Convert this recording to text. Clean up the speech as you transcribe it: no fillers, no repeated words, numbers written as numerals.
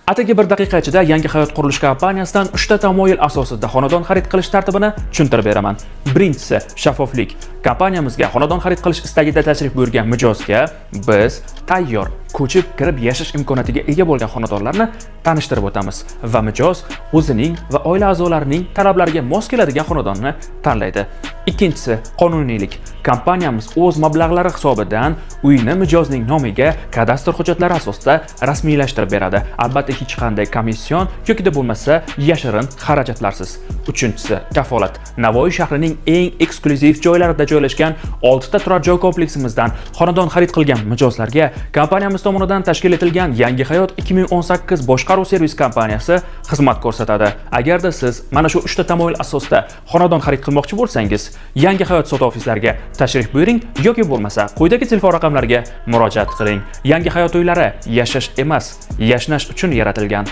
Atigi bir daqiqa ichida Yangi hayot qurilish kompaniyasidan 3 ta tamoyil asosida xonadon xarid qilish tartibini tushuntirib beraman. Birinchisi shaffoflik. Kompaniyamizga xonadon xarid qilish istagida tashrif buyurgan mijozga biz tayyor ko'chib kirib yashash imkoniyatiga ega bo'lgan xonadonlarni tanishtirib o'tamiz va mijoz o'zining va oila a'zolarining talablariga mos keladigan xonadonni tanlaydi. Ikkinchisi qonuniylik. Kompaniyamiz o'z mablag'lari hisobidan uyni mijozning nomiga kadastr hujjatlari asosida rasmiylashtirib beradi. Albatta hech qanday komission yoki bo'lmasa yashirin xarajatlarsiz. Uchinchisi kafolat. Navoiy shahrining eng eksklyuziv joylarida joylashgan 6 ta turar joy kompleksimizdan xonadon xarid qilgan mijozlarga kompaniyamiz tomonidan tashkil etilgan Yangi hayot 2018 boshqaruv servis kompaniyasi xizmat ko'rsatadi. Agarda siz mana shu 3 ta tamoyil asosida xonadon xarid qilmoqchi bo'lsangiz, Yangi hayot sotuv ofislariga tashrif buyuring yoki bo'lmasa quyidagi telefon raqamlariga murojaat qiling. Yangi hayot uylari yashash emas, yashnash uchun yaratilgan.